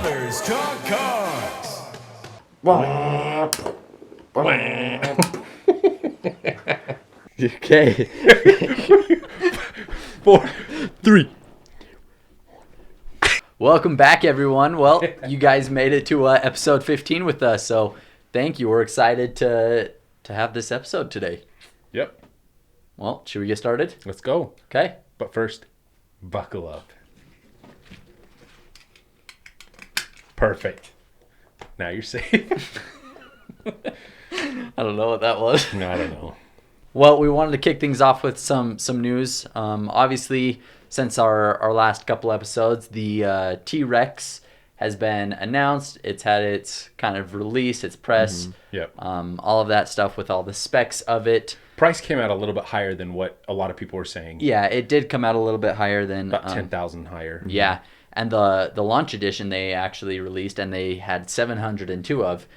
Brothers Talk Cars. Okay. 4, 3. Welcome back, everyone. Well, you guys made it to episode 15 with us, so thank you. We're excited to have this episode today. Yep. Well, should we get started? Let's go. Okay. But first, buckle up. Perfect. Now you're safe. I don't know what that was. No, I don't know. Well, we wanted to kick things off with some news. Obviously, since our last couple episodes, the T-Rex has been announced. It's had its kind of release, its press, Yep. all of that stuff with all the specs of it. Price came out a little bit higher than what a lot of people were saying. Yeah, it did come out a little bit higher than... About 10,000 higher. Yeah, and the launch edition they actually released, and they had 702 of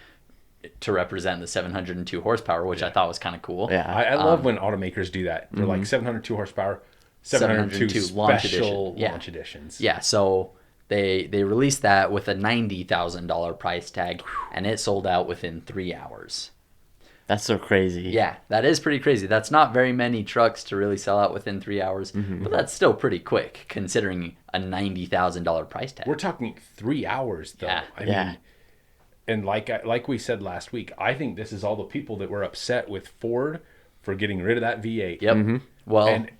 to represent the 702 horsepower, which I thought was kind of cool. Yeah. I love when automakers do that. They're like 702 horsepower, 702 special launch editions. Yeah, so they released that with a $90,000 price tag, and it sold out within 3 hours. That's so crazy. Yeah, that is pretty crazy. That's not very many trucks to really sell out within 3 hours, but that's still pretty quick considering a $90,000 price tag. We're talking 3 hours, though. Yeah. I mean, and like we said last week, I think this is all the people that were upset with Ford for getting rid of that V8. Yep. Well, And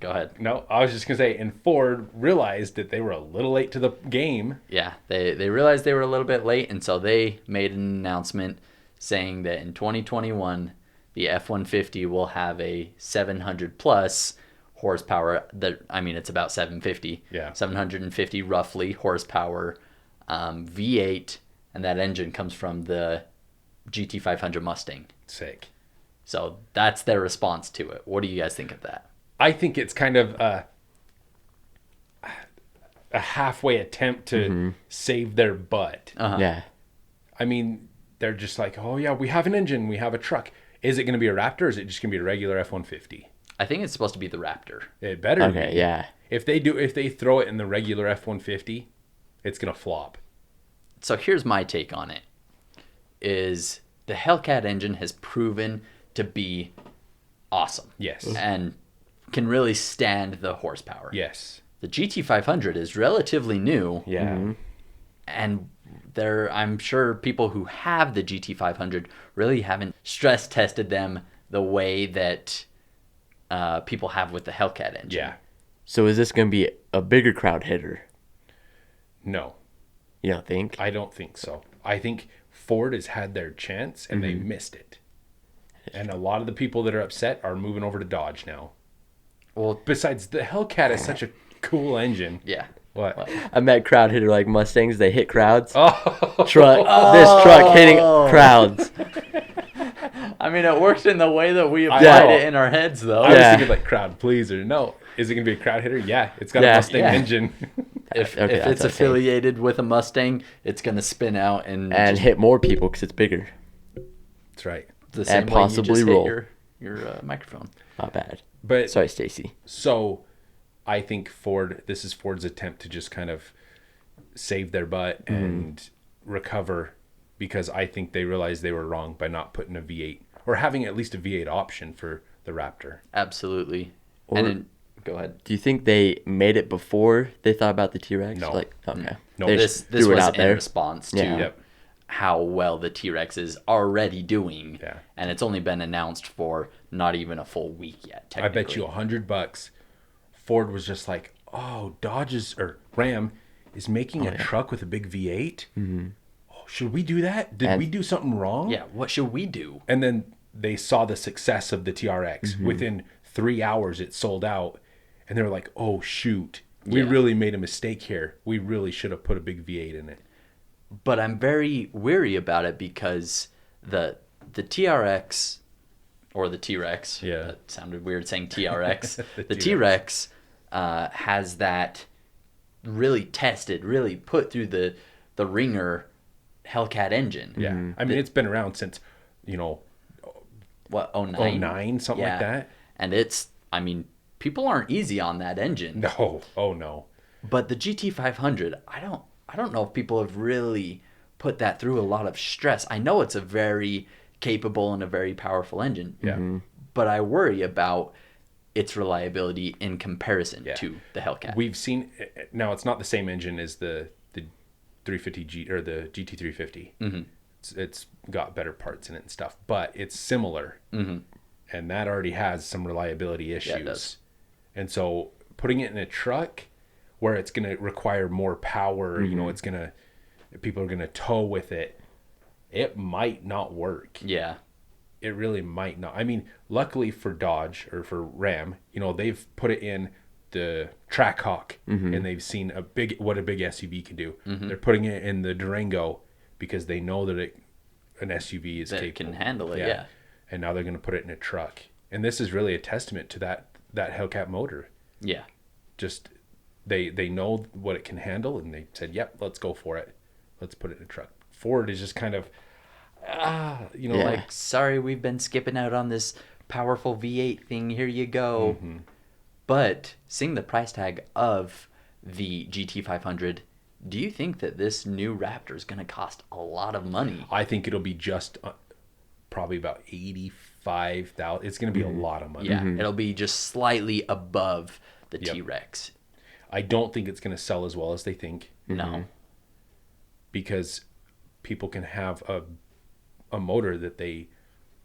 go ahead. no, I was just going to say, and Ford realized that they were a little late to the game. Yeah, they realized they were a little bit late, and so they made an announcement saying that in 2021, the F-150 will have a 700 plus horsepower. It's about 750. Yeah. 750 roughly horsepower V8, and that engine comes from the GT500 Mustang. Sick. So that's their response to it. What do you guys think of that? I think it's kind of a halfway attempt to save their butt. Yeah. I mean, they're just like, oh yeah, we have an engine, we have a truck. Is it going to be a Raptor, or is it just going to be a regular F-150? I think it's supposed to be the Raptor. It better Okay, be. yeah. If they throw it in the regular F-150, it's going to flop. So here's my take on it. Is the Hellcat engine has proven to be awesome. Yes. And can really stand the horsepower. Yes. The GT500 is relatively new. Yeah. And I'm sure people who have the GT500 really haven't stress tested them the way that people have with the Hellcat engine. Yeah. So is this going to be a bigger crowd hitter? No, You don't think? I don't think so. I think Ford has had their chance and they missed it. And a lot of the people that are upset are moving over to Dodge now. Well, Besides, the Hellcat is such a cool engine. yeah. What? I met crowd hitter like Mustangs. They hit crowds. Oh, This truck hitting crowds. I mean, it worked in the way that we know. applied it in our heads, though. I was Yeah. thinking like crowd pleaser. No. Is it going to be a crowd hitter? Yeah. It's got a Yeah. Mustang Yeah. engine. If Okay, it's that's okay. affiliated with a Mustang, it's going to spin out and just And hit more people because it's bigger. That's right. the same and way you possibly just roll. hit your microphone. Not bad. But Sorry, Stacy. so I think this is Ford's attempt to just kind of save their butt and recover, because I think they realized they were wrong by not putting a V8 or having at least a V8 option for the Raptor. Absolutely. Or- Go ahead. Do you think they made it before they thought about the T-Rex? No. Okay. No. They This just threw it was out in there. response to Yeah. Yep. how well the T-Rex is already doing. Yeah. And it's only been announced for not even a full week yet, I technically. bet you $100 Ford was just like, oh, Ram is making a truck with a big V8. Oh, should we do that? Did we do something wrong? Yeah, what should we do? And then they saw the success of the TRX. Within 3 hours, it sold out. And they were like, oh, shoot. We Yeah. really made a mistake here. We really should have put a big V8 in it. But I'm very weary about it because the TRX or the T-Rex, Yeah. that sounded weird saying TRX. The the T-Rex has that really tested, really put through the ringer Hellcat engine. Yeah. I mean, it's been around since, What, 09? 09, something like that. And people aren't easy on that engine. No. Oh, no. But the GT500, I I don't know if people have really put that through a lot of stress. I know it's a very capable and a very powerful engine. Yeah. But I worry about its reliability in comparison to the Hellcat. We've seen now it's not the same engine as the 350G or the GT350. It's got better parts in it and stuff, but it's similar. And that already has some reliability issues. Yeah, it does. And so putting it in a truck where it's going to require more power, you know, people are going to tow with it. It might not work. Yeah. It really might not. I mean, luckily for Dodge or for Ram, you know, they've put it in the Trackhawk and they've seen what a big SUV can do. They're putting it in the Durango because they know that an SUV is capable. It can handle it, yeah. And now they're going to put it in a truck. And this is really a testament to that Hellcat motor. Yeah. Just they know what it can handle and they said, "Yep, let's go for it. Let's put it in a truck." Ford is just kind of like, sorry, we've been skipping out on this powerful V8 thing. Here you go. But seeing the price tag of the GT500, do you think that this new Raptor is going to cost a lot of money? I think it'll be just probably about 85,000. It's going to be a lot of money. Yeah, it'll be just slightly above the T-Rex. I don't think it's going to sell as well as they think. No. Because people can have a motor that they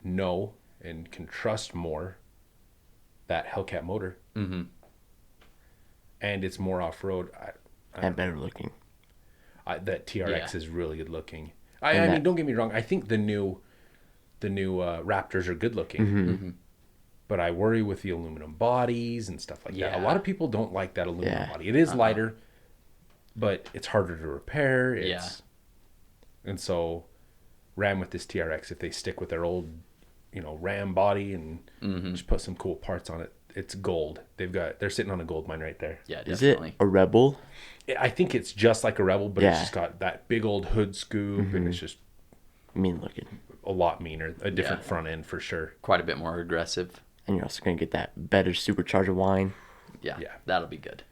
know and can trust more, that Hellcat motor. And it's more off-road. And better looking. That TRX is really good looking. I mean, don't get me wrong. I think the new Raptors are good looking. But I worry with the aluminum bodies and stuff like that. A lot of people don't like that aluminum body. It is lighter, but it's harder to repair. And so Ram with this TRX, if they stick with their old, Ram body and just put some cool parts on it, it's gold. They're sitting on a gold mine right there. Yeah, Is definitely. it a Rebel? I think it's just like a Rebel, but it's just got that big old hood scoop, and it's just Mean looking. a lot meaner. A different front end for sure. Quite a bit more aggressive. And you're also going to get that better supercharger whine. Yeah, that'll be good.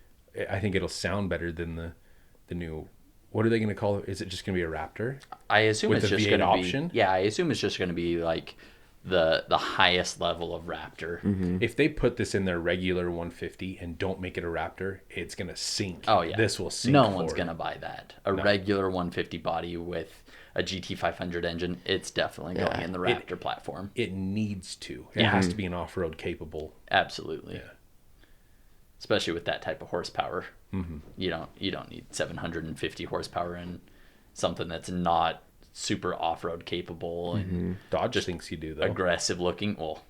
I think it'll sound better than the new. What are they going to call it? Is it just going to be a Raptor? I assume With it's the just V8 going to option? be. Yeah, I assume it's just going to be like the highest level of Raptor. If they put this in their regular 150 and don't make it a Raptor, it's going to sink. Oh yeah, This will sink. No forward. one's going to buy that. Regular 150 body with a GT500 engine, it's definitely going in the Raptor platform. It needs to. It has to be an off-road capable. Absolutely. Yeah. Especially with that type of horsepower. You don't need 750 horsepower in something that's not super off-road capable and Dodge thinks you do, though. aggressive looking. Well,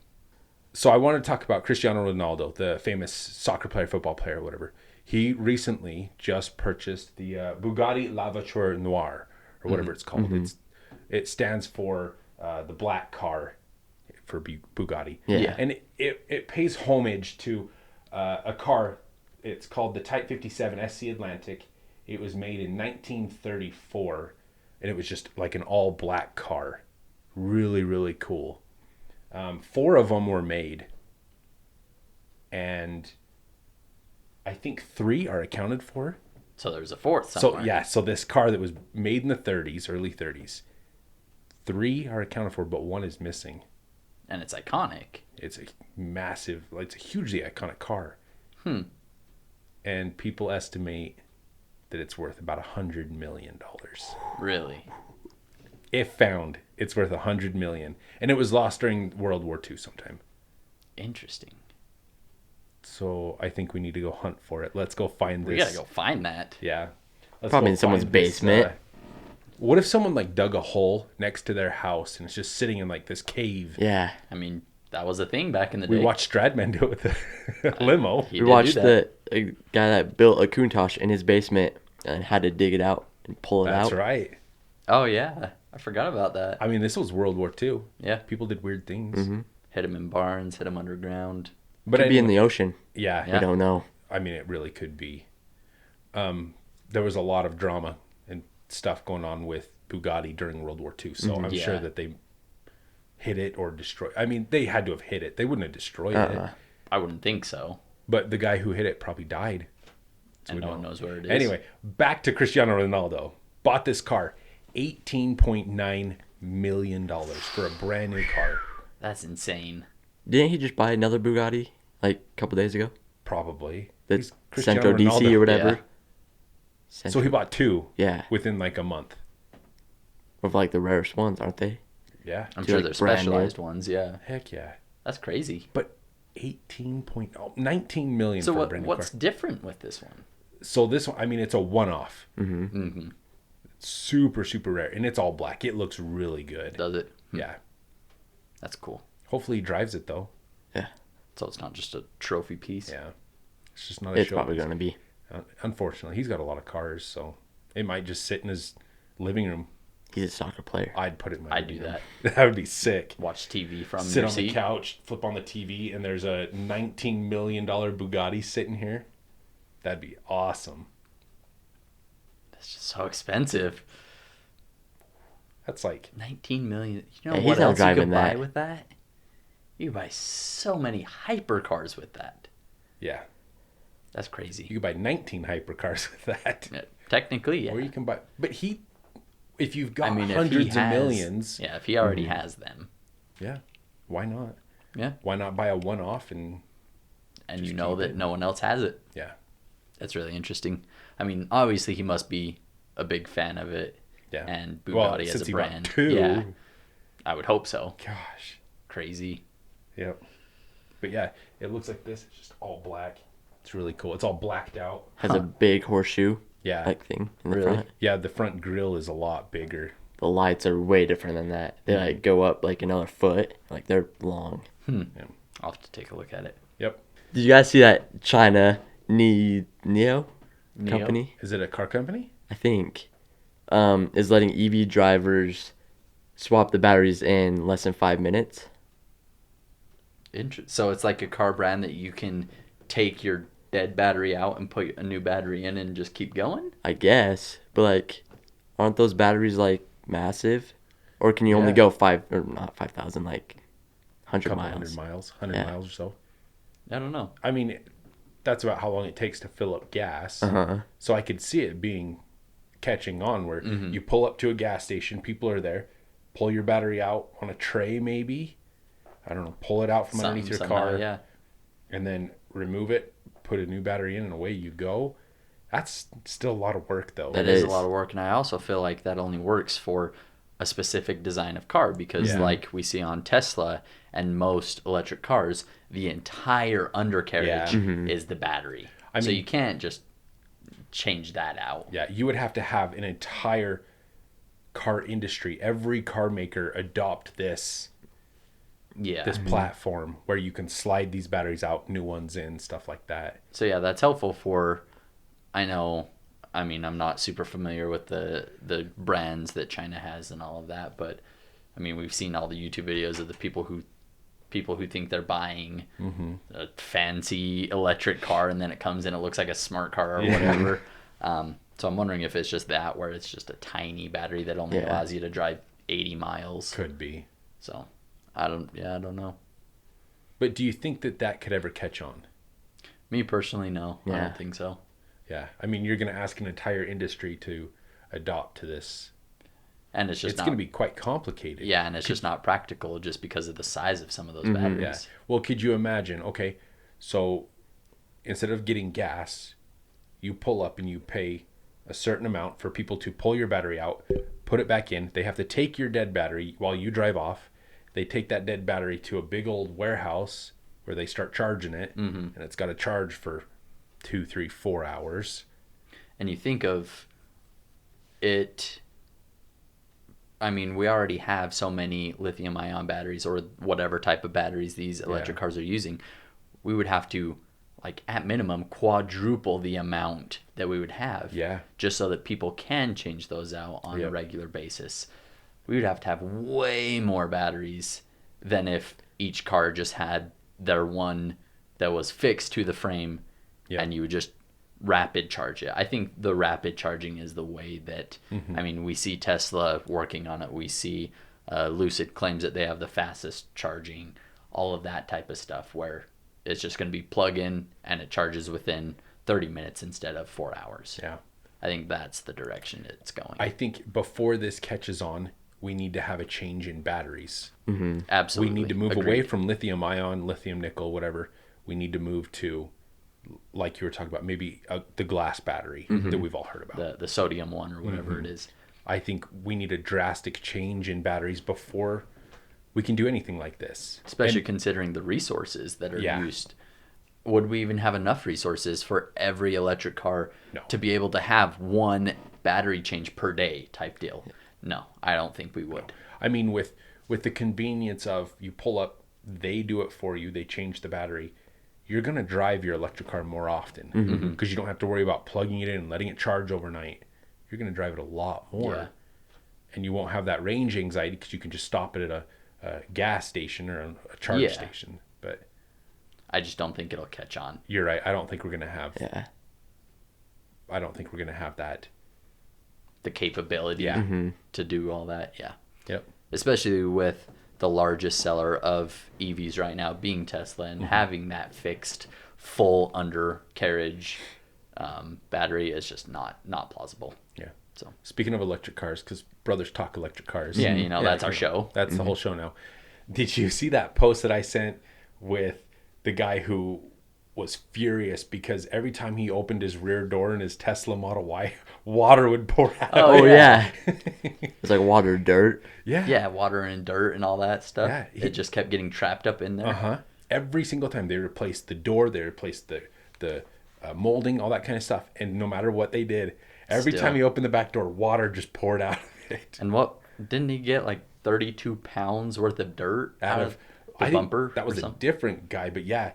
So I want to talk about Cristiano Ronaldo, the famous soccer player, football player, whatever. He recently just purchased the Bugatti La Voiture Noire, or whatever it's called. It stands for the black car for Bugatti. Yeah. And it pays homage to a car. It's called the Type 57 SC Atlantic. It was made in 1934, and it was just like an all-black car. Really, really cool. 4 of them were made, and I think 3 are accounted for. so there's a fourth somewhere. So this car that was made in the 30s, early 30s, 3 are accounted for, but 1 is missing. And it's iconic. It's a massive, it's a hugely iconic car. And people estimate that it's worth about $100 million. Really. If found, it's worth $100 million. And it was lost during World War II sometime. Interesting. So I think we need to go hunt for it. Let's go find this. We gotta go find that. Yeah. Let's Probably go in someone's find this, basement. what if someone dug a hole next to their house and it's just sitting in this cave? Yeah. I mean, that was a thing back in the We day. watched Stradman do it with the limo. He We did watched do that. the guy that built a Countach in his basement and had to dig it out and pull it That's out. right. Oh yeah, I forgot about that. I mean, this was World War II. Yeah. People did weird things. Hit him in barns, hit him underground. But Could be in anyway, the ocean. yeah, We don't know. I mean, it really could be. There was a lot of drama and stuff going on with Bugatti during World War II, so I'm sure Yeah. that they hit it or destroyed. I mean, they had to have hit it. They wouldn't have destroyed it. I wouldn't think so. But the guy who hit it probably died. And no one knows where it is. Anyway, back to Cristiano Ronaldo. Bought this car, $18.9 million for a brand new car. That's insane. Didn't he just buy another Bugatti like a couple days ago? Probably. The He's Cristiano Centro DC Ronaldo. or whatever. Yeah. So he bought two Yeah. within like a month. Of like the rarest ones, aren't they? Yeah. I'm Do, sure like, they're brand new? specialized ones. Yeah. Heck yeah. That's crazy. But 19 million So for a brand new what's car. different with this one? So this one, I mean, it's a one-off. Mm-hmm. Super, super rare. And it's all black. It looks really good. Does it? Yeah. That's cool. Hopefully he drives it though. Yeah. So it's not just a trophy piece. Yeah. It's just not a It's show. probably going to be. Unfortunately, he's got a lot of cars, so it might just sit in his living room. He's a soccer player. I'd put it in my I'd living do room. that. That would be sick. Watch TV from Sit your on the seat. couch, flip on the TV, and there's a $19 million Bugatti sitting here. That'd be awesome. That's just so expensive. That's like, 19 million. You know Hey, he's what not else you driving could buy that. with that? You could buy so many hypercars with that. yeah. That's crazy. You could buy 19 hypercars with that. Yeah, technically, yeah. Or you can buy, but if you've got I mean, if he hundreds of has- millions, Yeah, if he already has them. yeah, why not? Yeah. Why not buy a one-off and And Just you know keep that it. no one else has it. yeah, That's really interesting. I mean, obviously he must be a big fan of it. yeah. And Well, Bugatti as since a he bought brand. two. Yeah. I would hope so. Gosh, Crazy. yep. But yeah, it looks like this. It's just all black. It's really cool. It's all blacked out. Has a big horseshoe Yeah, like thing in the Really? front. yeah. The front grille is a lot bigger. The lights are way different than that. They like go up like another foot. Like they're long. I'll have to take a look at it. Yep. Did you guys see that China Neo company? Is it a car company? I think is letting EV drivers swap the batteries in less than 5 minutes. So it's like a car brand that you can take your dead battery out and put a new battery in and just keep going? I guess, but like, aren't those batteries like massive? Or can you only Yeah. go 5,000, like 100 Couple miles? hundred miles, 100 Yeah. miles or so. I don't know. I mean, that's about how long it takes to fill up gas. Uh-huh. So I could see it being catching on where Mm-hmm. you pull up to a gas station, people are there, pull your battery out on a tray maybe. I don't know, pull it out from underneath your Somehow, car yeah. and then remove it, put a new battery in, and away you go. That's still a lot of work though. That It is a is. lot of work, and I also feel like that only works for a specific design of car because, Yeah. like we see on Tesla and most electric cars, the entire undercarriage Yeah. is the battery. I So mean- you can't just change that out. Yeah, you would have to have an entire car industry, every car maker adopt this Yeah. this platform where you can slide these batteries out, new ones in, stuff like that. So yeah, that's helpful for. I know. I mean, I'm not super familiar with the brands that China has and all of that, but I mean, we've seen all the YouTube videos of the people who think they're buying a fancy electric car and then it comes in, it looks like a smart car or Yeah. whatever. So I'm wondering if it's just that, where it's just a tiny battery that only Yeah. allows you to drive 80 miles. Could be. So I don't know. But do you think that could ever catch on? Me personally, no, I Yeah. don't think so. Yeah. I mean, you're going to ask an entire industry to adopt to this. And it's just It's not, going to be quite complicated. yeah, and it's just not practical just because of the size of some of those Yeah. batteries. Well, could you imagine? Okay, so instead of getting gas, you pull up and you pay a certain amount for people to pull your battery out, put it back in. They have to take your dead battery while you drive off. They take that dead battery to a big old warehouse where they start charging it, and it's got to charge for 2, 3, 4 hours. And you think of it, I mean, we already have so many lithium ion batteries or whatever type of batteries these electric Yeah. cars are using. We would have to, like, at minimum, quadruple the amount that we would have. Yeah. Just so that people can change those out on a Yep. regular basis. We would have to have way more batteries than if each car just had their one that was fixed to the frame Yep. and you would just rapid charge it. I think the rapid charging is the way that, Mm-hmm. I mean, we see Tesla working on it. We see Lucid claims that they have the fastest charging, all of that type of stuff where it's just going to be plug in and it charges within 30 minutes instead of 4 hours. Yeah. I think that's the direction it's going. I think before this catches on, we need to have a change in batteries. Absolutely. We need to move Agreed. away from lithium ion, lithium nickel, whatever. We need to move to, like you were talking about, maybe the glass battery that we've all heard about. the sodium one or whatever it is. I think we need a drastic change in batteries before we can do anything like this. Especially considering the resources that are Yeah. used. Would we even have enough resources for every electric car No. to be able to have one battery change per day type deal? No, I don't think we would. I mean, with the convenience of you pull up, they do it for you, they change the battery. You're going to drive your electric car more often because you don't have to worry about plugging it in and letting it charge overnight. You're going to drive it a lot more. Yeah. And you won't have that range anxiety because you can just stop it at a gas station or a charge station. But I just don't think it'll catch on. you're right. I don't think we're going to have Yeah. I don't think we're going to have that. The capability to do all that. Yeah. Yep. Especially with the largest seller of EVs right now being Tesla and having that fixed full undercarriage battery is just not plausible. Yeah. So Speaking of electric cars, because brothers talk electric cars. yeah, that's our show. That's the whole show now. Did you see that post that I sent with the guy who was furious because every time he opened his rear door in his Tesla Model Y, water would pour out? Oh, yeah. It's like water dirt. Yeah. Yeah, water and dirt and all that stuff. Yeah, It just kept getting trapped up in there. Uh-huh. Every single time they replaced the door, they replaced the molding, all that kind of stuff. And no matter what they did, every Still. time he opened the back door, water just poured out of it. And what didn't he get like 32 pounds worth of dirt out of the I think bumper? that was or a something? different guy, but yeah,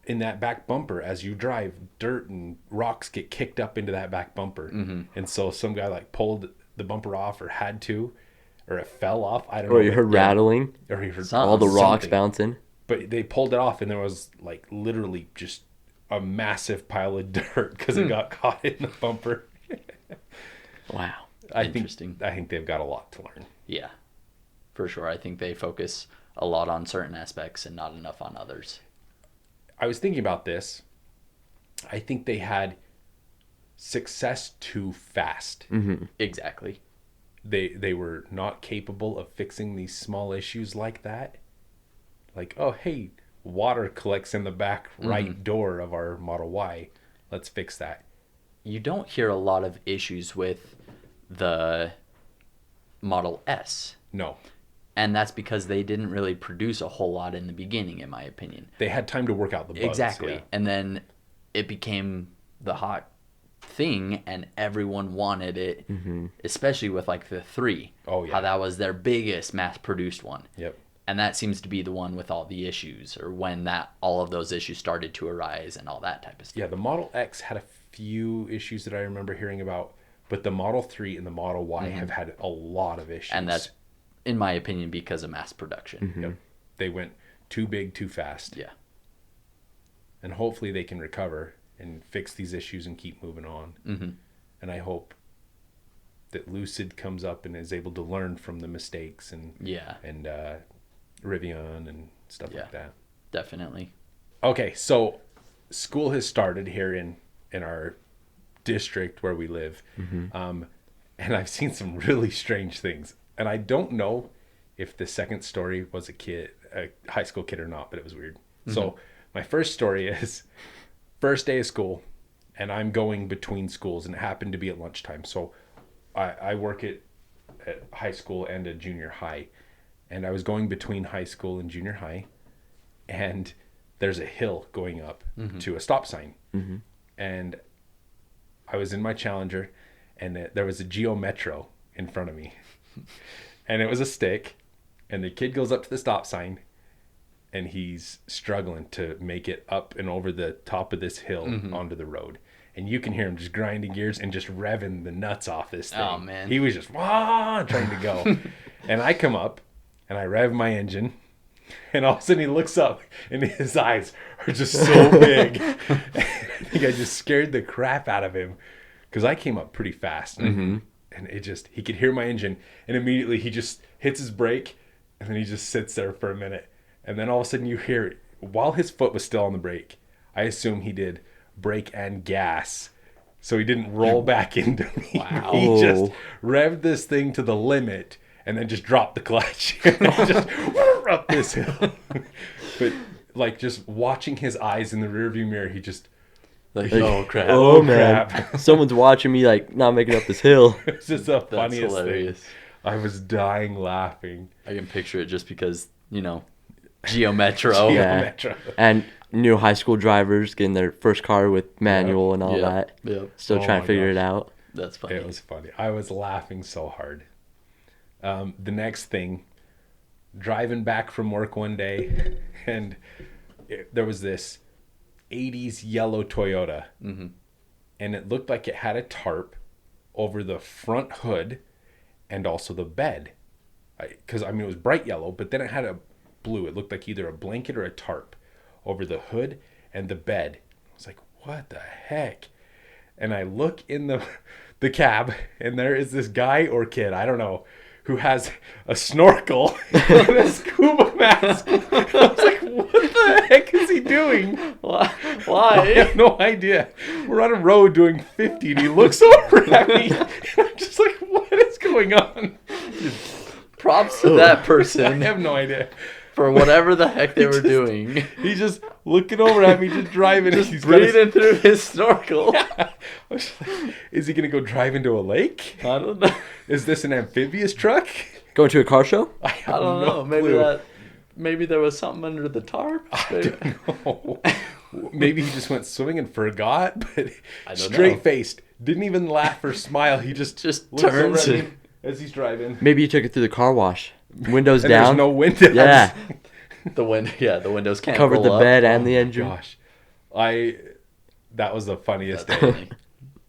in that back bumper, as you drive, dirt and rocks get kicked up into that back bumper, and so some guy like pulled the bumper off, or had to, or it fell off. I don't know. Or you heard rattling. or he heard Something. All the rocks something. bouncing. But they pulled it off, and there was like literally just a massive pile of dirt because it got caught in the bumper. Wow. Interesting. I think they've got a lot to learn. Yeah, for sure. I think they focus a lot on certain aspects and not enough on others. I was thinking about this. I think they had success too fast. Exactly. They were not capable of fixing these small issues like that. Like, oh, hey, water collects in the back right door of our Model Y. Let's fix that. You don't hear a lot of issues with the Model S. No. And that's because they didn't really produce a whole lot in the beginning, in my opinion. They had time to work out the bugs. Exactly. Yeah. And then it became the hot thing and everyone wanted it, especially with like the 3. Oh, yeah. How that was their biggest mass produced one. Yep. And that seems to be the one with all the issues, or when that all of those issues started to arise and all that type of stuff. Yeah, the Model X had a few issues that I remember hearing about, but the Model 3 and the Model Y have had a lot of issues. And that's, in my opinion, because of mass production. Yep. They went too big too fast. Yeah. And hopefully they can recover and fix these issues and keep moving on. And I hope that Lucid comes up and is able to learn from the mistakes and Yeah. and Rivian and stuff like that. Definitely. Okay, so school has started here in our district where we live, and I've seen some really strange things. And I don't know if the second story was a high school kid or not, but it was weird. So my first story is first day of school, and I'm going between schools, and it happened to be at lunchtime. So I work at high school and a junior high, and I was going between high school and junior high, and there's a hill going up to a stop sign. And I was in my Challenger, and there was a Geo Metro in front of me. And it was a stick, and the kid goes up to the stop sign, and he's struggling to make it up and over the top of this hill onto the road. And you can hear him just grinding gears and just revving the nuts off this thing. Oh, man. He was just wah, trying to go. And I come up, and I rev my engine, and all of a sudden he looks up, and his eyes are just so big. I think I just scared the crap out of him, because I came up pretty fast. And it just, he could hear my engine, and immediately he just hits his brake, and then he just sits there for a minute. And then all of a sudden you hear, while his foot was still on the brake, I assume he did brake and gas. So he didn't roll back into me. Wow. He just revved this thing to the limit and then just dropped the clutch. And just up this hill. But like just watching his eyes in the rearview mirror, he just Like, oh crap. Oh man, crap. someone's watching me like not making up this hill. it's just the That's funniest hilarious. thing. I was dying laughing. I can picture it just because, Geo Metro. Yeah. Metro. And new high school drivers getting their first car with manual and all Yeah. that. Yep. Still Oh trying my to figure it gosh. out. That's funny. It was funny. I was laughing so hard. The next thing, driving back from work one day, and there was this 80s yellow Toyota. Mm-hmm. And it looked like it had a tarp over the front hood and also the bed. Because, it was bright yellow, but then it had a blue. It looked like either a blanket or a tarp over the hood and the bed. I was like, what the heck? And I look in the cab, and there is this guy or kid, I don't know, who has a snorkel and a scuba mask. I was like, what the heck is he doing? I Why? have no idea. We're on a road doing 50, and he looks over at me. And I'm just like, what is going on? Props to that I person have no idea. for whatever the heck they were doing. He's just looking over at me, just driving. Just He's got his- breathing through his snorkel. I was like, is he going to go drive into a lake? I don't know. Is this an amphibious truck? Going to a car show? I have I don't no know. Maybe clue. there was something under the tarp. No. Maybe he just went swimming and forgot, but I don't straight know. faced, didn't even laugh or smile. He just Just looks over turns at me and- as he's driving. Maybe you took it through the car wash. Windows And down. there's no windows. Yeah. The windows can't Covered roll the up. bed and the engine. Gosh, that was the funniest That's day.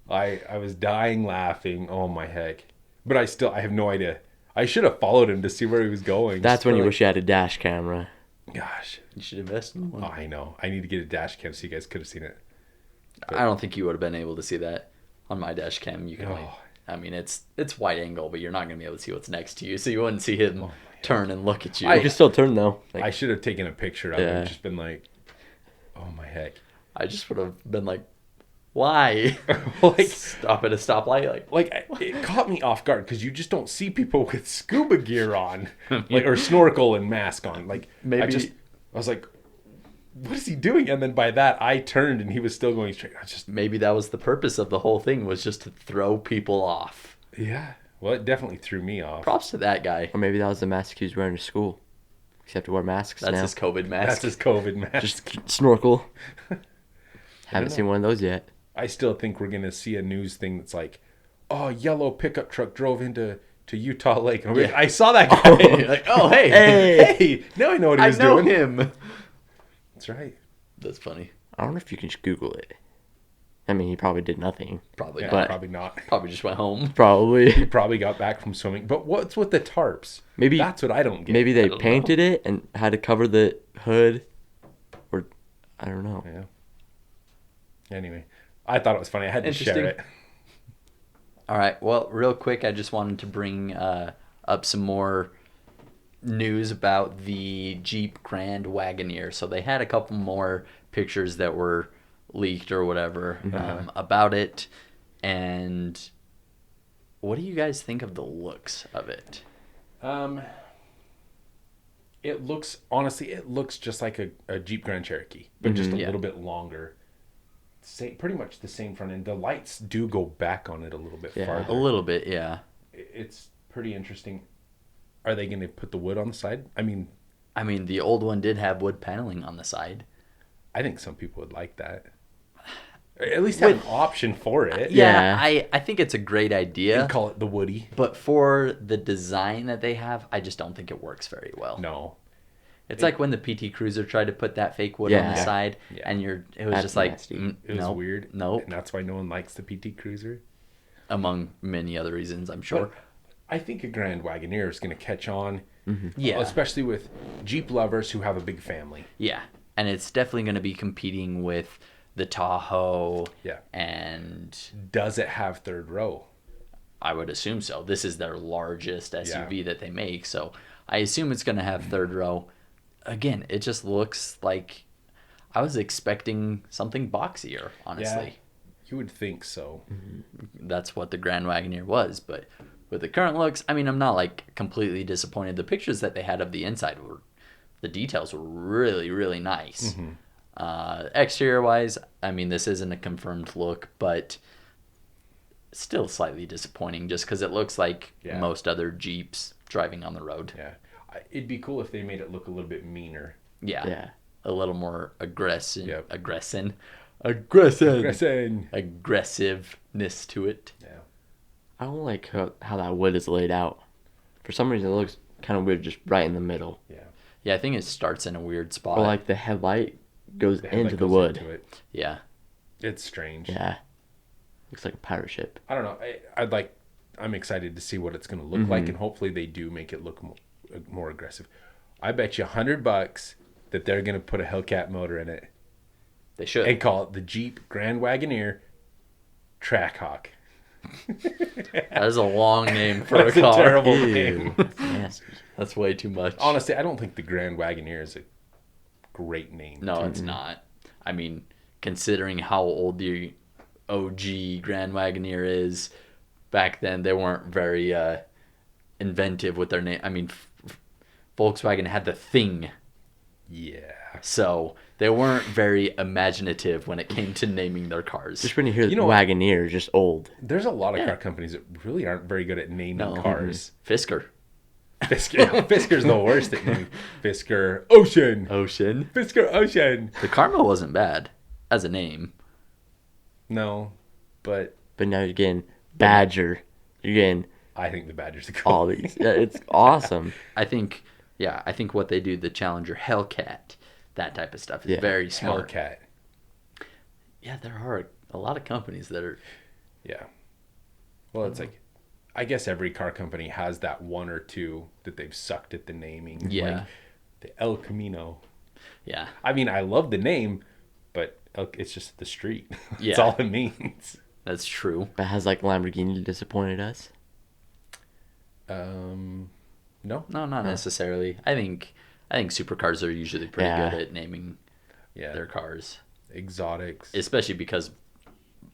funny. I was dying laughing. Oh my heck! But I have no idea. I should have followed him to see where he was going. That's when you Like, wish you had a dash camera. Gosh, You should invest in one. I know. I need to get a dash cam so you guys could have seen it. I don't think you would have been able to see that on my dash cam. You can only, Oh. it's wide angle, but you're not going to be able to see what's next to you, so you wouldn't see him turn and look at you. You can still turn though. Like, I should have taken a picture of it Yeah. and just been like, oh my heck. I just would have been like, why? Like, Stop at a stoplight? it caught me off guard because you just don't see people with scuba gear on, or snorkel and mask on. Like, Maybe- I was like, what is he doing? And then by that, I turned and he was still going straight. I just, Maybe that was the purpose of the whole thing, was just to throw people off. yeah. Well, it definitely threw me off. Props to that guy. or maybe that was the mask he was wearing to school. 'Cause you have to wear masks That's now. his COVID mask. That's his COVID mask. Just snorkel. Haven't seen one of those yet. I still think we're going to see a news thing that's like, oh, yellow pickup truck drove into Utah Lake. And I'm like, Yeah. I saw that guy. You're like, oh, hey. Hey, now I know what he I was know doing. him. That's right. That's funny. I don't know if you can just Google it. I mean, he probably did nothing. Probably Yeah, not. probably not. Probably just went home. Probably. He probably got back from swimming. But what's with the tarps? Maybe That's what I don't get. maybe they don't painted it and had to cover the hood, or I don't know. Yeah. Anyway, I thought it was funny. I had to share Interesting. it. All right. Well, real quick, I just wanted to bring up some more news about the Jeep Grand Wagoneer. So they had a couple more pictures that were leaked or whatever about it. And what do you guys think of the looks of it? It looks just like a Jeep Grand Cherokee, but just a Yeah. little bit longer. Pretty much the same front end. The lights do go back on it a little bit Yeah. farther. A little bit, yeah. It's pretty interesting. Are they going to put the wood on the side? I mean, I mean, the old one did have wood paneling on the side. I think some people would like that. Or at least have an option for it. Yeah. I think it's a great idea. And call it the Woody. But for the design that they have, I just don't think it works very well. No. It's like when the PT Cruiser tried to put that fake wood on the Yeah. side, Yeah. and it was That's just like, nasty. It was nope, weird. Nope. And that's why no one likes the PT Cruiser. Among many other reasons, I'm sure. But I think a Grand Wagoneer is going to catch on. Yeah. Especially with Jeep lovers who have a big family. Yeah, and it's definitely going to be competing with the Tahoe. Yeah. And Does it have third row? I would assume so. This is their largest SUV that they make, so I assume it's going to have third row. Again, it just looks like, I was expecting something boxier, honestly. Yeah, you would think so. That's what the Grand Wagoneer was. But with the current looks, I mean, I'm not like completely disappointed. The pictures that they had of the inside were, the details were really, really nice. Exterior wise, I mean, this isn't a confirmed look, but still slightly disappointing just because it looks like most other Jeeps driving on the road. Yeah, it'd be cool if they made it look a little bit meaner. Yeah. A little more aggressiveness to it. Yeah. I don't like how that wood is laid out. For some reason, it looks kind of weird just right in the middle. Yeah. Yeah, I think it starts in a weird spot. Or like the headlight goes The headlight into the goes wood. into it. Yeah. It's strange. Yeah. Looks like a pirate ship. I don't know. I'm excited to see what it's going to look like, and hopefully they do make it look more aggressive. I bet you $100 that they're going to put a Hellcat motor in it They should. and call it the Jeep Grand Wagoneer Trackhawk. That is a long name for That's a car. a terrible Ew. name. Nasty. That's way too much. Honestly, I don't think the Grand Wagoneer is a great name. No, it's not. I mean, considering how old the OG Grand Wagoneer is, back then they weren't very inventive with their name. I mean, Volkswagen had the Thing, Yeah. so they weren't very imaginative when it came to naming their cars. Just when you hear You the know what? Wagoneer, just old. There's a lot of Yeah. car companies that really aren't very good at naming cars. Fisker. Fisker's the worst at naming. Fisker Ocean. Ocean. Fisker Ocean. The Karma wasn't bad as a name. No, but But now you're getting Badger. You're getting I think the Badgers are cool. all these. Yeah, it's awesome. I think what they do, the Challenger Hellcat, that type of stuff, is very smart. Hellcat. Yeah, there are a lot of companies that are. Yeah. Well, it's like, I guess every car company has that one or two that they've sucked at the naming. Yeah. Like the El Camino. Yeah. I mean, I love the name, but it's just the street. That's Yeah. all it means. That's true. But has like Lamborghini disappointed us? No. No, not necessarily. I think supercars are usually pretty Yeah. good at naming Yeah. their cars, Exotics. especially because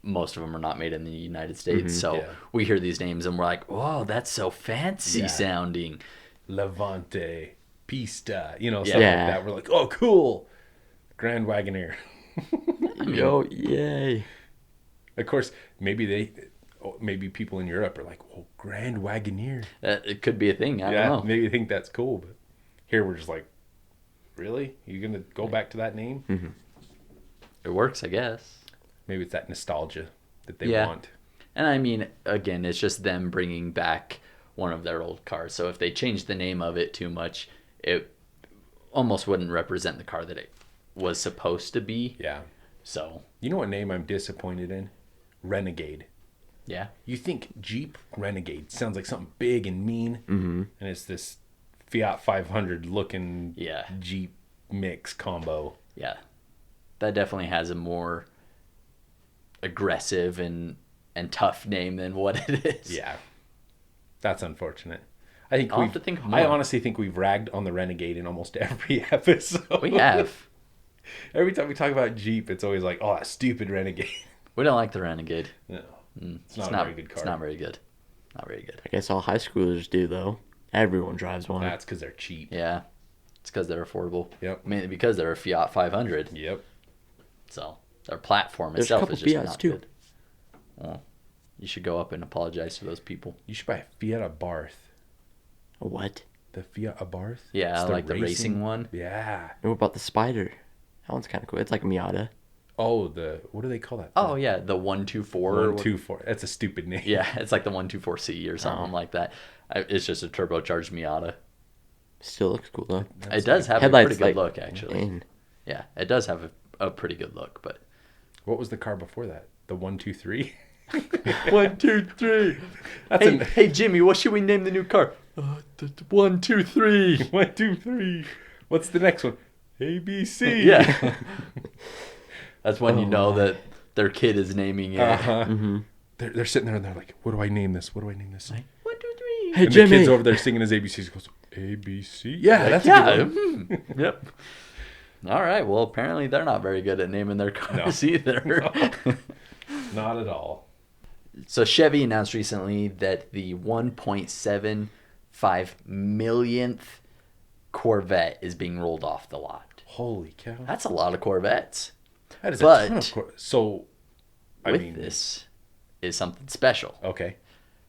most of them are not made in the United States. So Yeah. we hear these names and we're like, "Whoa, that's so fancy Yeah. sounding." Levante. Pista. Stuff Yeah. like that. We're like, oh, cool. Grand Wagoneer. Yo, yay. Of course, maybe people in Europe are like, "Oh, Grand Wagoneer." It could be a thing. I Yeah, don't know. maybe you think that's cool, but here we're just like, really? You gonna go back to that name? It works, I guess. Maybe it's that nostalgia that they Yeah. want. And I mean, again, it's just them bringing back one of their old cars. So if they change the name of it too much, it almost wouldn't represent the car that it was supposed to be. Yeah. So, You know what name I'm disappointed in? Renegade. yeah. You think Jeep Renegade sounds like something big and mean, and it's this Fiat 500 looking Yeah. Jeep mix combo. Yeah. That definitely has a more aggressive and tough name than what it is. Yeah, that's unfortunate. I think I'll have to think more. I honestly think we've ragged on the Renegade in almost every episode. We have. Every time we talk about Jeep, it's always like, oh, that stupid Renegade. We don't like the Renegade. No, it's not a very good car. It's not very good. Not very good. I guess all high schoolers do, though. Everyone drives one. That's because they're cheap. Yeah. It's because they're affordable. Yep. Mainly because they're a Fiat 500. Yep. So their platform There's a itself couple is just Fiats, not too. good. Well, you should go up and apologize to those people. You should buy a Fiat Abarth. A what? The Fiat Abarth? Yeah, It's like the racing one. Yeah. And what about the Spider? That one's kind of cool. It's like a Miata. Oh, what do they call that? Oh yeah, the 124. or what- 124. That's a stupid name. Yeah, it's like the 124C or something like that. It's just a turbocharged Miata. Still looks cool, though. It does have a Headlights, pretty good like, look, actually. in. Yeah, it does have a pretty good look, but What was the car before that? The 123? 1, 2, 3. That's Hey Jimmy, what should we name the new car? 1, 2, 3. 1, 2, 3. What's the next one? ABC. Yeah. That's when you Oh, know that their kid is naming it. Uh-huh. They're sitting there and they're like, what do I name this? What do I name this? 1, 2, 3. Hey, And Jimmy. the kid's over there singing his ABCs. He goes, ABC? Yeah, that's a Yeah. good one. Yep. All right. Well, apparently they're not very good at naming their cars either. No. Not at all. So Chevy announced recently that the 1.75 millionth Corvette is being rolled off the lot. Holy cow. That's a lot of Corvettes. That is But a ton of So, this is something special. Okay.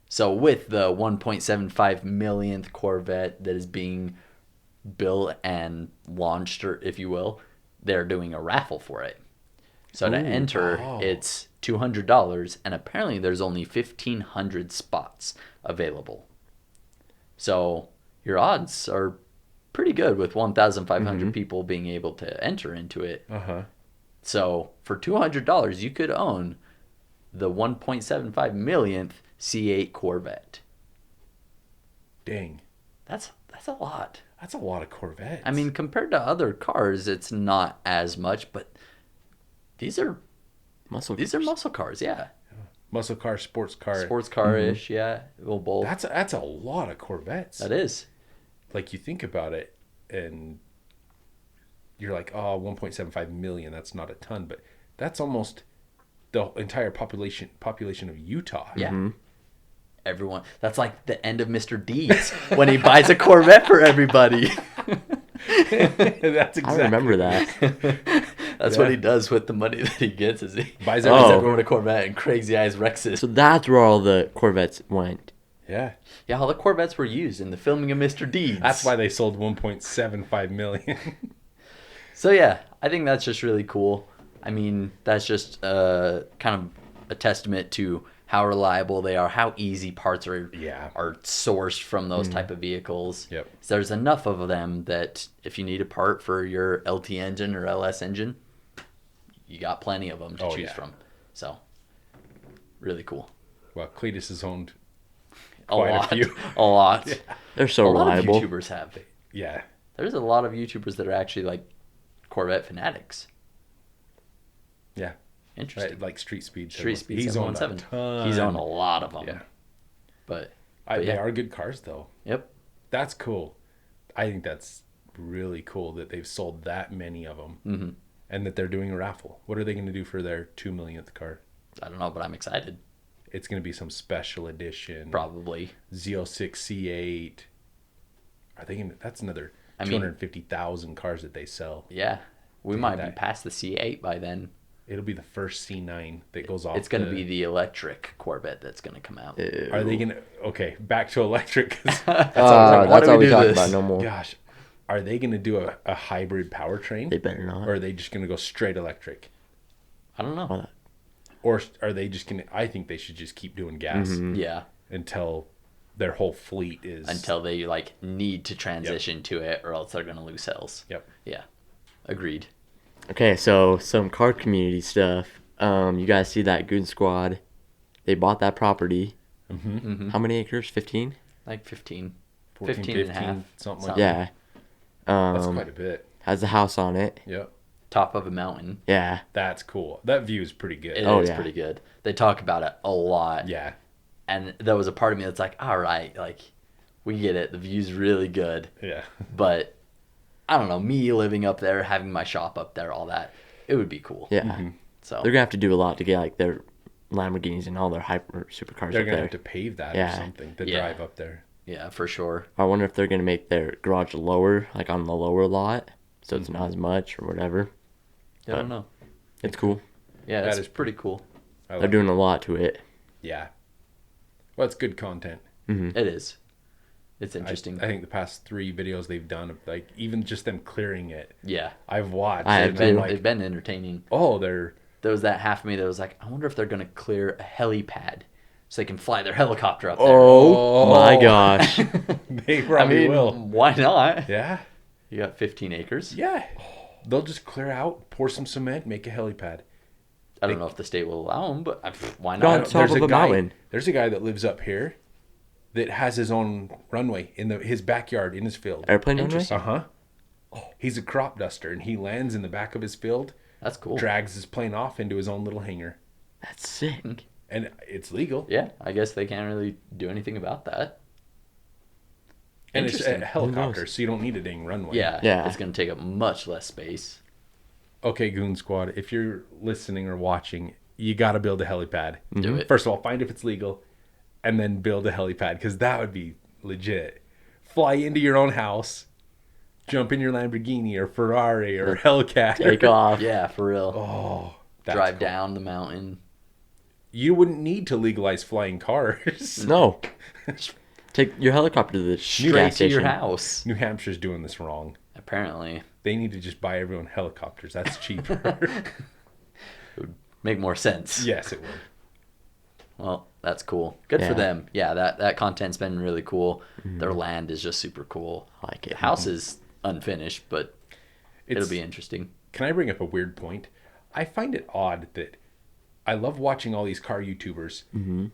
So with the 1.75 millionth Corvette that is being built and launched, or if you will, they're doing a raffle for it. So to enter, it's $200, and apparently there's only 1,500 spots available. So your odds are pretty good with 1,500 people being able to enter into it. Uh-huh. So for $200, you could own the 1.75 millionth C8 Corvette. Dang. That's a lot. That's a lot of Corvettes. I mean, compared to other cars, it's not as much, but these are Muscle cars, yeah. muscle car, sports car. Sports car-ish, yeah. Well, both. That's a lot of Corvettes. That is. Like, you think about it, and you're like, oh, 1.75 million, that's not a ton, but that's almost the entire population of Utah. Yeah. Everyone. That's like the end of Mr. Deeds when he buys a Corvette for everybody. That's exactly. I remember that. That's what he does with the money that he gets. Is he Buys everyone a Corvette and Crazy Eyes Rexes. So that's where all the Corvettes went. Yeah. Yeah, all the Corvettes were used in the filming of Mr. Deeds. That's why they sold 1.75 million. So yeah, I think that's just really cool. I mean, that's just kind of a testament to how reliable they are, how easy parts are sourced from those type of vehicles. Yep. So there's enough of them that if you need a part for your LT engine or LS engine, you got plenty of them to choose from. So really cool. Well, Cletus has owned A quite lot. a few. A lot. Yeah. They're so a lot reliable. of YouTubers have. Yeah. There's a lot of YouTubers that are actually like Corvette fanatics. Yeah. Interesting. Right, like Street Speed. Street Speed He's owned a 717. ton. He's owned a lot of them. Yeah. But They yeah. are good cars, though. Yep. That's cool. I think that's really cool that they've sold that many of them. Mm-hmm. And that they're doing a raffle. What are they going to do for their 2 millionth car? I don't know, but I'm excited. It's going to be some special edition. Probably. Z06 C8. Are they going to... That's another 250,000 cars that they sell. Yeah. We Dude, might be that- past the C8 by then. It'll be the first C9 that goes off. It's going to be the electric Corvette that's going to come out. Ew. Are they going to... Okay, back to electric. 'Cause Why That's do all we we do talk this? about. No more. gosh, are they going to do a hybrid powertrain? They better not. Or are they just going to go straight electric? I don't know. Why not? Or are they just going to... I think they should just keep doing gas Yeah. until their whole fleet is... Until they like need to transition to it or else they're going to lose sales. Yep. Yeah. Agreed. Okay, so some car community stuff. You guys see that Goon Squad? They bought that property. Mm-hmm. How many acres? 15? Like 15. 14, 15 and a half. something like Yeah. That's quite a bit. Has a house on it. Yep. Top of a mountain. Yeah. That's cool. That view is pretty good. It Oh, is yeah. pretty good. They talk about it a lot. Yeah. And there was a part of me that's like, all right, like, we get it. The view's really good. Yeah. But, I don't know, me living up there, having my shop up there, all that, it would be cool. Yeah. So They're going to have to do a lot to get like their Lamborghinis and all their hyper supercars They're up going to there. have to pave that or Yeah. something to Yeah. drive up there. yeah, for sure. I wonder if they're going to make their garage lower, like on the lower lot, so it's not as much or whatever. I don't know. It's cool. Yeah, That it's is pretty cool. I They're like doing a lot to it. Yeah. Well, it's good content. It is. It's interesting. I think the past 3 videos they've done, of like even just them clearing it, yeah. I've watched. I have and been- I'm They've like, been entertaining. oh, they're There was that half of me that was like, I wonder if they're going to clear a helipad so they can fly their helicopter up there. Oh, my gosh. they I probably mean, will. why not? Yeah. You got 15 acres. Yeah. They'll just clear out, pour some cement, make a helipad. I don't know if the state will allow them, but why Go not? on top of a mountain. There's a guy that lives up here that has his own runway in his backyard in his field. Airplane runway? Interesting. Uh-huh. He's a crop duster, and he lands in the back of his field, That's cool. drags his plane off into his own little hangar. That's sick. And it's legal. Yeah, I guess they can't really do anything about that. And it's a Interesting. helicopter, knows? so you don't need a dang runway. Yeah, Yeah. it's going to take up much less space. Okay, Goon Squad, if you're listening or watching, you got to build a helipad. Do it. First of all, find if it's legal, and then build a helipad, because that would be legit. Fly into your own house, jump in your Lamborghini or Ferrari or Hellcat. Take off. Yeah, for real. Oh, that's Drive cool. down the mountain. You wouldn't need to legalize flying cars. No. Take your helicopter to the Straight gas to your station. house. New Hampshire's doing this wrong. Apparently. They need to just buy everyone helicopters. That's cheaper. Make more sense. Yes, it would. Well, that's cool. Good Yeah. for them. Yeah, that content's been really cool. Their land is just super cool. I like it. The house is unfinished, but it'll It's- be interesting. Can I bring up a weird point? I find it odd that I love watching all these car YouTubers,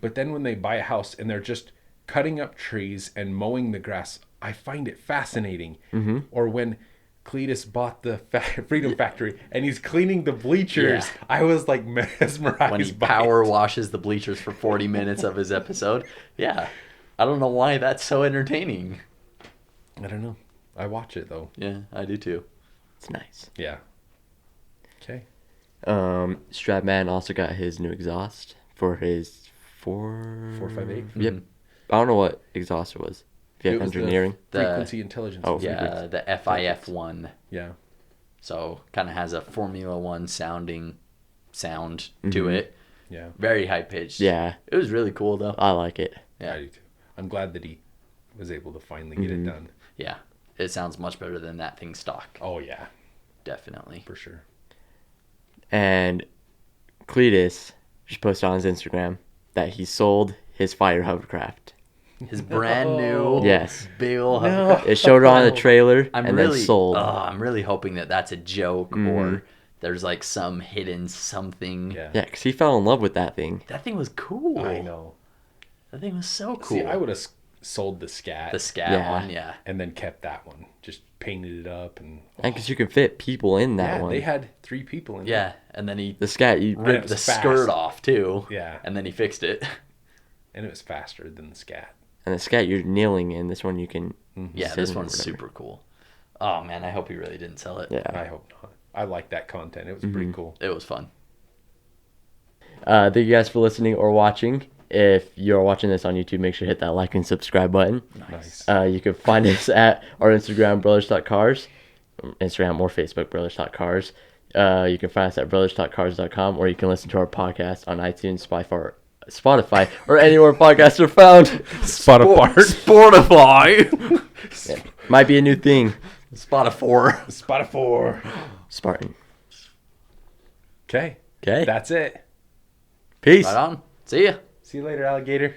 but then when they buy a house and they're just cutting up trees and mowing the grass, I find it fascinating. Or when Cletus bought the Freedom Factory and he's cleaning the bleachers, Yeah. I was like mesmerized When he by power it. washes the bleachers for 40 minutes of his episode. Yeah. I don't know why that's so entertaining. I don't know. I watch it though. Yeah, I do too. It's nice. Yeah. Okay. Stratman also got his new exhaust for his 458. Yep. I don't know what exhaust it was. If you have It was the engineering. frequency intelligence. Oh, Yeah, the FIF1. Yeah. So kind of has a Formula One sound to it. Yeah. Very high pitched. Yeah, It was really cool though. I like it. Yeah. I do too. I'm glad that he was able to finally get it done. Yeah. It sounds much better than that thing stock. Oh yeah, Definitely. for sure. And Cletus just posted on his Instagram that he sold his fire hovercraft. His brand new Yes. big ol' It showed it on the trailer I'm and really then sold. I'm really hoping that that's a joke or there's like some hidden something. Yeah. Yeah, because he fell in love with that thing. That thing was cool. I know. That thing was so cool. See, I would have sold the Scat The Scat Yeah. one, yeah. and then kept that one. Just painted it up and And because you can fit people in that yeah, one. they had 3 people in Yeah, and then he The Scat, you And it ripped was the fast. skirt off too. Yeah. And then he fixed it. and it was faster than the Scat. and the Scat you're kneeling in. This one you can. Yeah, sit this in or one's whatever. super cool. Oh man, I hope he really didn't sell it. Yeah. I hope not. I like that content. It was pretty cool. It was fun. Thank you guys for listening or watching. If you're watching this on YouTube, make sure to hit that like and subscribe button. Nice. You can find us at our Instagram, brothers.cars, Instagram or Facebook, brothers.cars. You can find us at brothers.cars.com, or you can listen to our podcast on iTunes, Spotify, or anywhere podcasts are found. Spotify. Spotify. Yeah. Might be a new thing. Spotify. Spotify. Spartan. Okay. Okay. That's it. Peace. Right on. See ya. See you later, alligator.